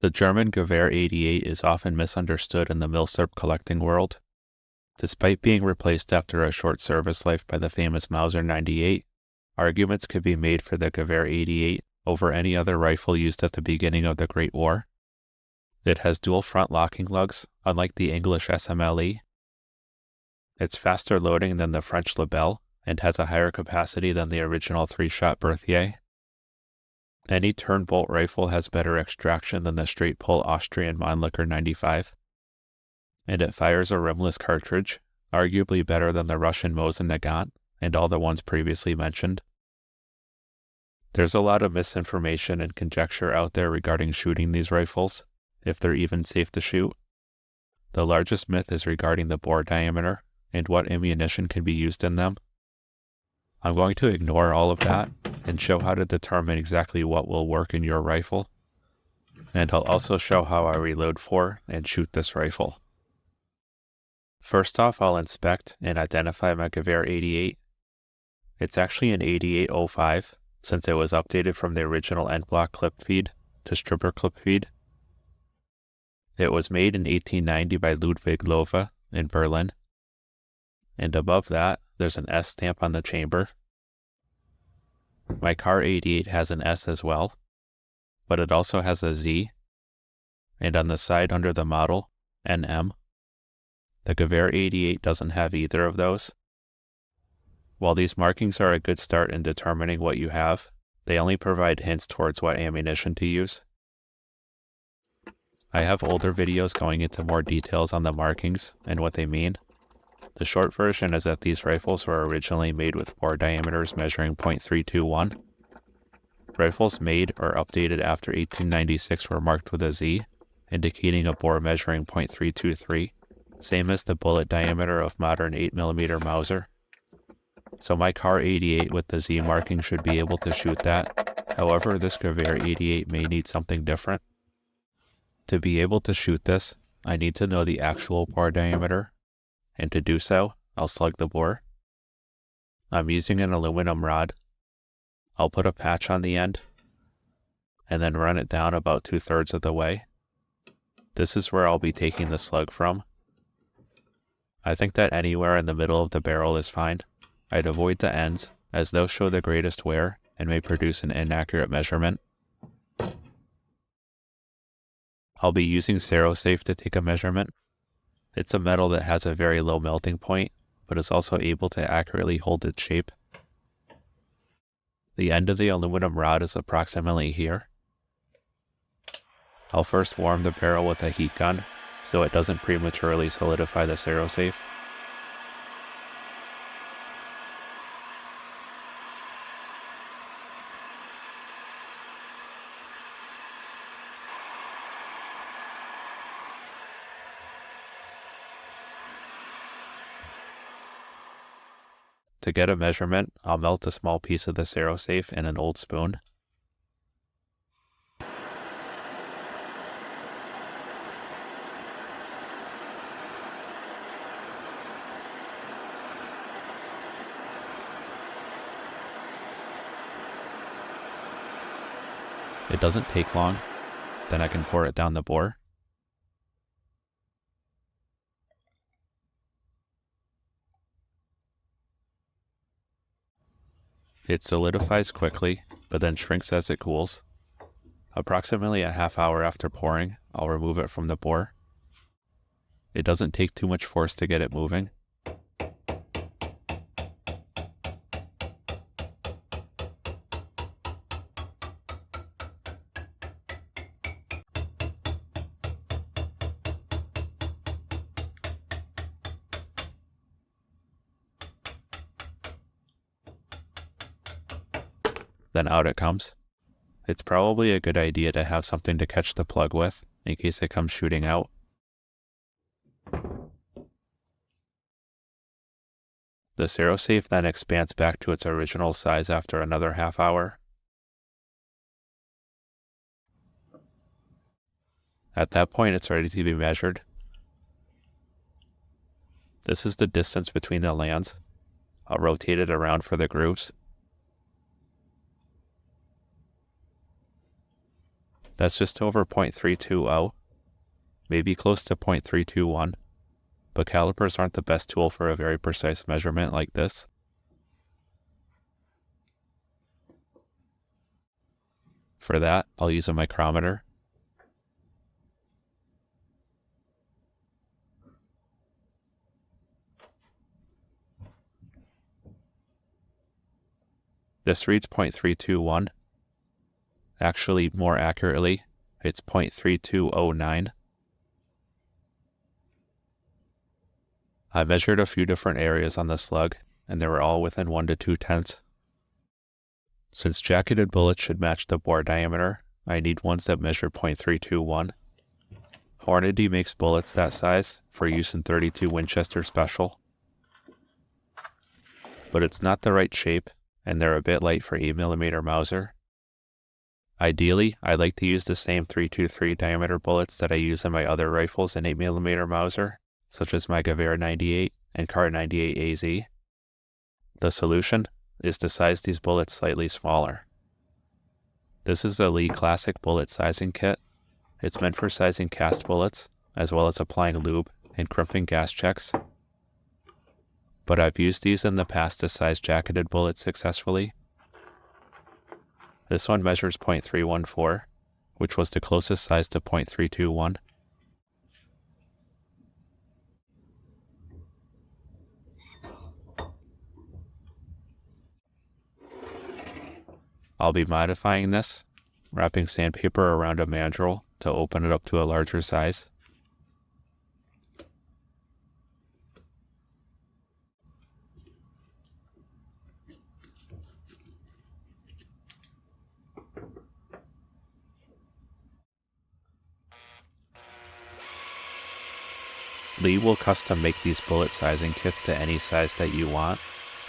The German Gewehr 88 is often misunderstood in the milsurp collecting world. Despite being replaced after a short service life by the famous Mauser 98, arguments could be made for the Gewehr 88 over any other rifle used at the beginning of the Great War. It has dual front locking lugs, unlike the English SMLE. It's faster loading than the French Lebel, and has a higher capacity than the original 3-shot Berthier. Any turn-bolt rifle has better extraction than the straight-pull Austrian Mannlicher 95. And it fires a rimless cartridge, arguably better than the Russian Mauser Nagant and all the ones previously mentioned. There's a lot of misinformation and conjecture out there regarding shooting these rifles, if they're even safe to shoot. The largest myth is regarding the bore diameter and what ammunition can be used in them. I'm going to ignore all of that and show how to determine exactly what will work in your rifle. And I'll also show how I reload for and shoot this rifle. First off, I'll inspect and identify my Gewehr 88. It's actually an 8805, since it was updated from the original end block clip feed to stripper clip feed. It was made in 1890 by Ludwig Lowe in Berlin. And above that, there's an S stamp on the chamber. My Kar 88 has an S as well, but it also has a Z, and on the side under the model, NM. The Gewehr 88 doesn't have either of those. While these markings are a good start in determining what you have, they only provide hints towards what ammunition to use. I have older videos going into more details on the markings and what they mean. The short version is that these rifles were originally made with bore diameters measuring .321. Rifles made or updated after 1896 were marked with a Z, indicating a bore measuring .323, same as the bullet diameter of modern 8mm Mauser. So my Kar 88 with the Z marking should be able to shoot that. However, this Gewehr 88 may need something different. To be able to shoot this, I need to know the actual bore diameter, and to do so, I'll slug the bore. I'm using an aluminum rod. I'll put a patch on the end, and then run it down about 2/3 of the way. This is where I'll be taking the slug from. I think that anywhere in the middle of the barrel is fine. I'd avoid the ends, as those show the greatest wear and may produce an inaccurate measurement. I'll be using Cerosafe to take a measurement. It's a metal that has a very low melting point, but is also able to accurately hold its shape. The end of the aluminum rod is approximately here. I'll first warm the barrel with a heat gun, so it doesn't prematurely solidify the Cerosafe. To get a measurement, I'll melt a small piece of the Cerosafe in an old spoon. It doesn't take long, then I can pour it down the bore. It solidifies quickly, but then shrinks as it cools. Approximately a half hour after pouring, I'll remove it from the bore. It doesn't take too much force to get it moving. Then out it comes. It's probably a good idea to have something to catch the plug with, in case it comes shooting out. The Cerosafe then expands back to its original size after another half hour. At that point, it's ready to be measured. This is the distance between the lands. I'll rotate it around for the grooves. That's just over 0.320, maybe close to 0.321, but calipers aren't the best tool for a very precise measurement like this. For that, I'll use a micrometer. This reads 0.321. Actually, more accurately, it's 0.3209. I measured a few different areas on the slug, and they were all within 1 to 2/10. Since jacketed bullets should match the bore diameter, I need ones that measure 0.321. Hornady makes bullets that size for use in .32 Winchester Special, but it's not the right shape, and they're a bit light for 8mm Mauser. Ideally, I like to use the same .323 diameter bullets that I use in my other rifles in 8mm Mauser, such as my Gewehr 98 and Kar 98 AZ. The solution is to size these bullets slightly smaller. This is the Lee Classic Bullet Sizing Kit. It's meant for sizing cast bullets, as well as applying lube and crimping gas checks. But I've used these in the past to size jacketed bullets successfully. This one measures 0.314, which was the closest size to 0.321. I'll be modifying this, wrapping sandpaper around a mandrel to open it up to a larger size. Lee will custom make these bullet sizing kits to any size that you want,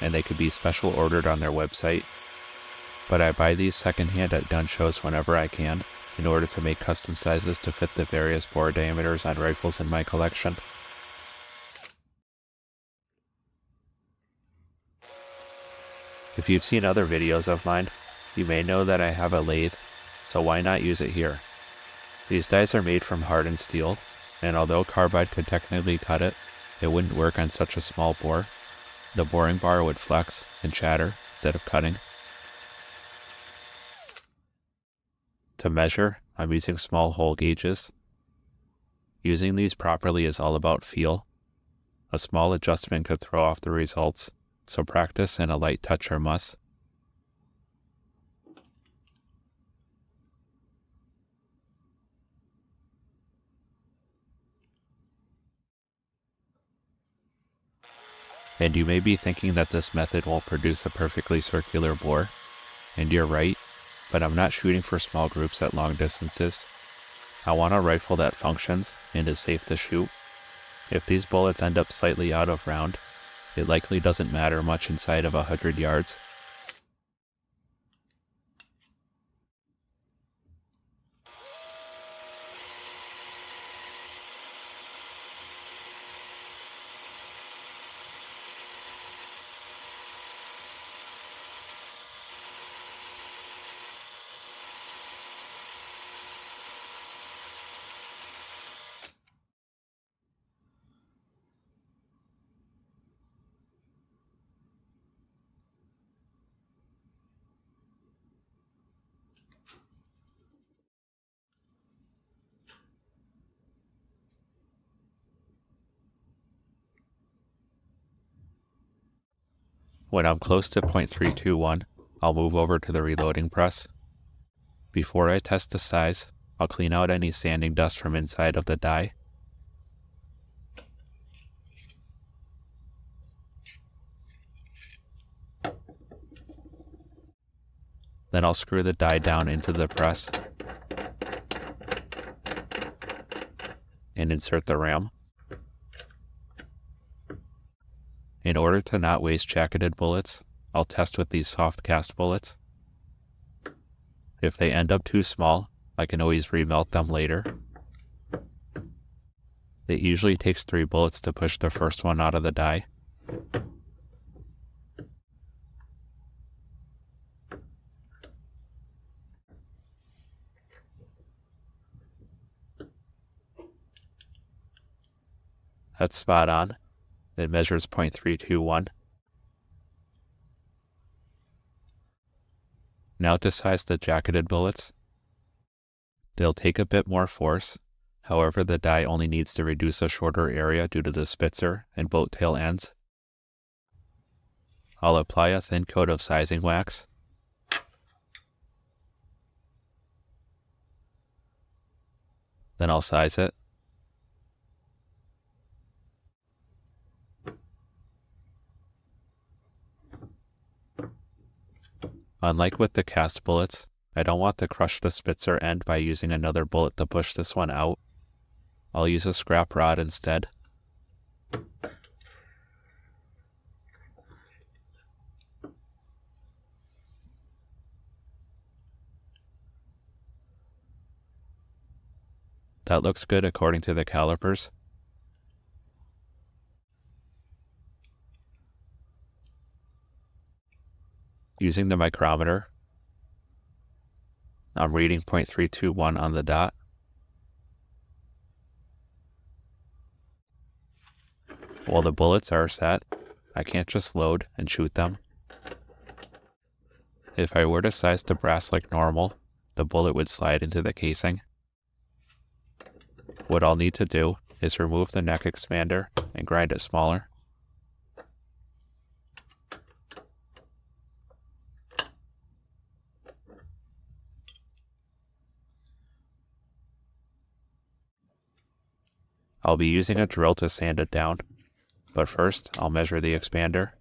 and they could be special ordered on their website. But I buy these secondhand at gun shows whenever I can, in order to make custom sizes to fit the various bore diameters on rifles in my collection. If you've seen other videos of mine, you may know that I have a lathe, so why not use it here? These dies are made from hardened steel, and although carbide could technically cut it, it wouldn't work on such a small bore. The boring bar would flex and chatter instead of cutting. To measure, I'm using small hole gauges. Using these properly is all about feel. A small adjustment could throw off the results, so practice and a light touch are must. And you may be thinking that this method won't produce a perfectly circular bore, and you're right, but I'm not shooting for small groups at long distances. I want a rifle that functions and is safe to shoot. If these bullets end up slightly out of round, it likely doesn't matter much inside of 100 yards. When I'm close to 0.321, I'll move over to the reloading press. Before I test the size, I'll clean out any sanding dust from inside of the die. Then I'll screw the die down into the press and insert the ram. In order to not waste jacketed bullets, I'll test with these soft cast bullets. If they end up too small, I can always remelt them later. It usually takes 3 bullets to push the first one out of the die. That's spot on. It measures .321. Now to size the jacketed bullets. They'll take a bit more force, however the die only needs to reduce a shorter area due to the spitzer and boat tail ends. I'll apply a thin coat of sizing wax. Then I'll size it. Unlike with the cast bullets, I don't want to crush the spitzer end by using another bullet to push this one out. I'll use a scrap rod instead. That looks good according to the calipers. Using the micrometer, I'm reading .321 on the dot. While the bullets are set, I can't just load and shoot them. If I were to size the brass like normal, the bullet would slide into the casing. What I'll need to do is remove the neck expander and grind it smaller. I'll be using a drill to sand it down, but first I'll measure the expander.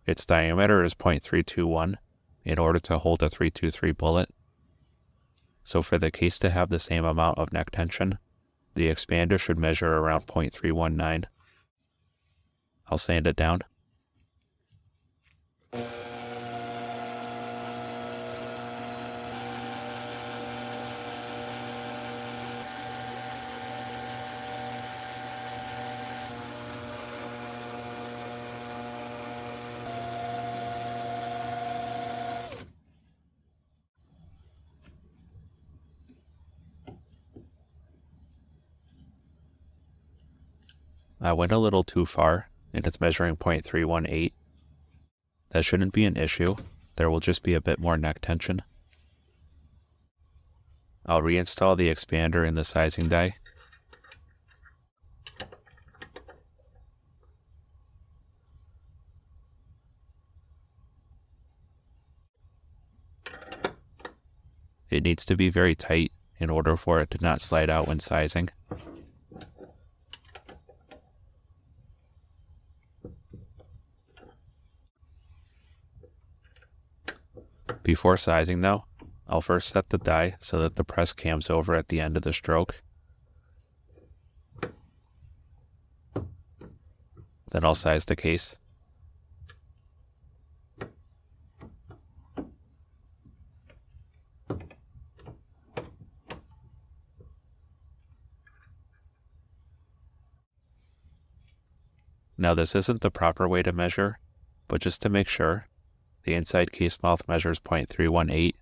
Its diameter is .321 in order to hold a .323 bullet. So for the case to have the same amount of neck tension, the expander should measure around .319. I'll sand it down. I went a little too far, and it's measuring .318. That shouldn't be an issue, there will just be a bit more neck tension. I'll reinstall the expander in the sizing die. It needs to be very tight in order for it to not slide out when sizing. Before sizing though, I'll first set the die so that the press cams over at the end of the stroke. Then I'll size the case. Now this isn't the proper way to measure, but just to make sure, the inside case mouth measures .318.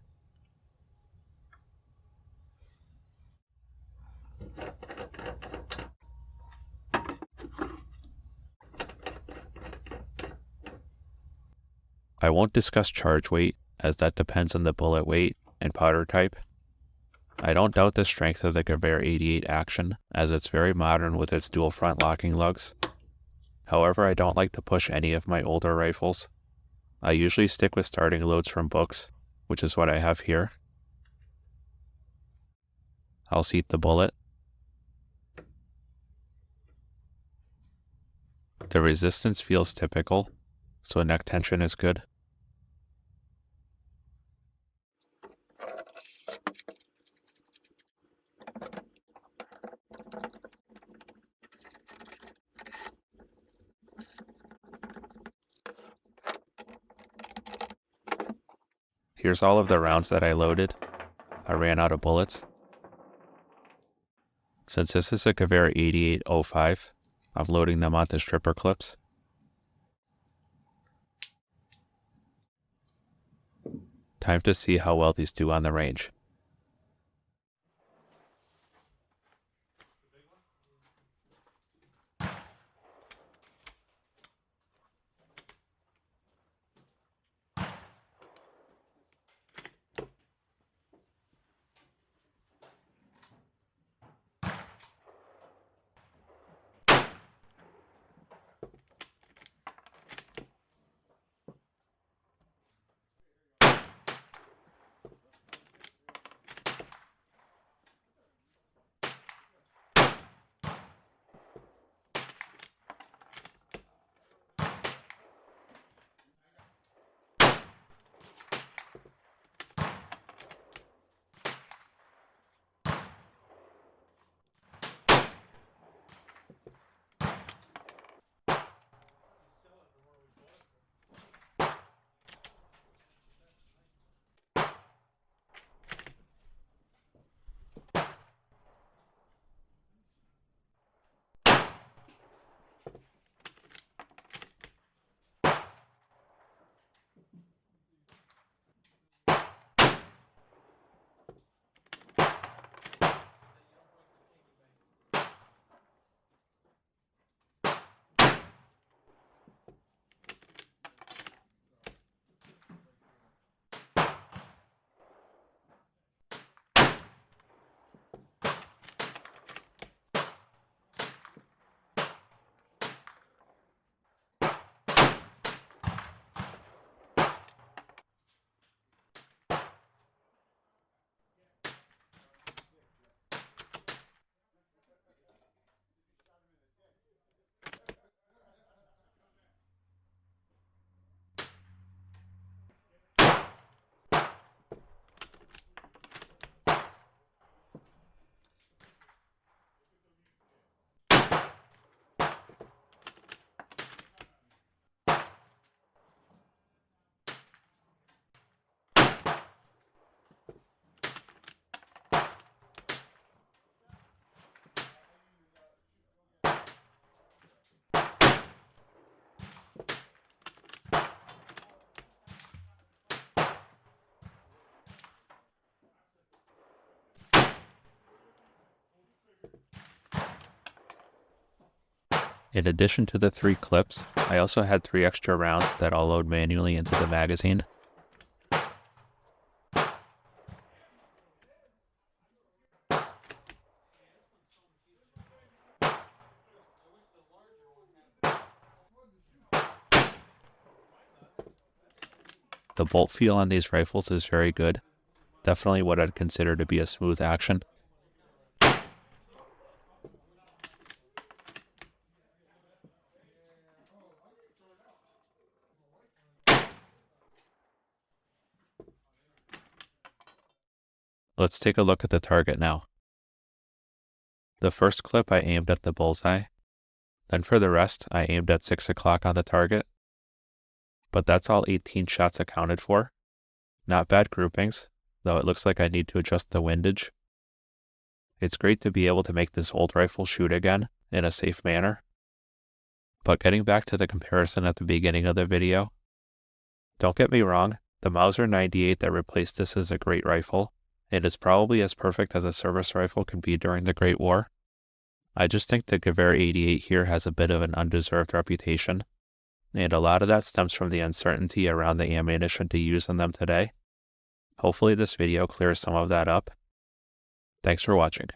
I won't discuss charge weight, as that depends on the bullet weight and powder type. I don't doubt the strength of the Gewehr 88 action, as it's very modern with its dual front locking lugs. However, I don't like to push any of my older rifles. I usually stick with starting loads from books, which is what I have here. I'll seat the bullet. The resistance feels typical, so neck tension is good. Here's all of the rounds that I loaded. I ran out of bullets. Since this is a Gewehr 8805, I'm loading them onto stripper clips. Time to see how well these do on the range. In addition to the 3 clips, I also had 3 extra rounds that I'll load manually into the magazine. The bolt feel on these rifles is very good, definitely what I'd consider to be a smooth action. Let's take a look at the target now. The first clip I aimed at the bullseye, then for the rest I aimed at 6 o'clock on the target. But that's all 18 shots accounted for. Not bad groupings, though it looks like I need to adjust the windage. It's great to be able to make this old rifle shoot again in a safe manner. But getting back to the comparison at the beginning of the video, don't get me wrong, the Mauser 98 that replaced this is a great rifle. It is probably as perfect as a service rifle can be during the Great War. I just think the Gewehr 88 here has a bit of an undeserved reputation, and a lot of that stems from the uncertainty around the ammunition to use on them today. Hopefully this video clears some of that up. Thanks for watching.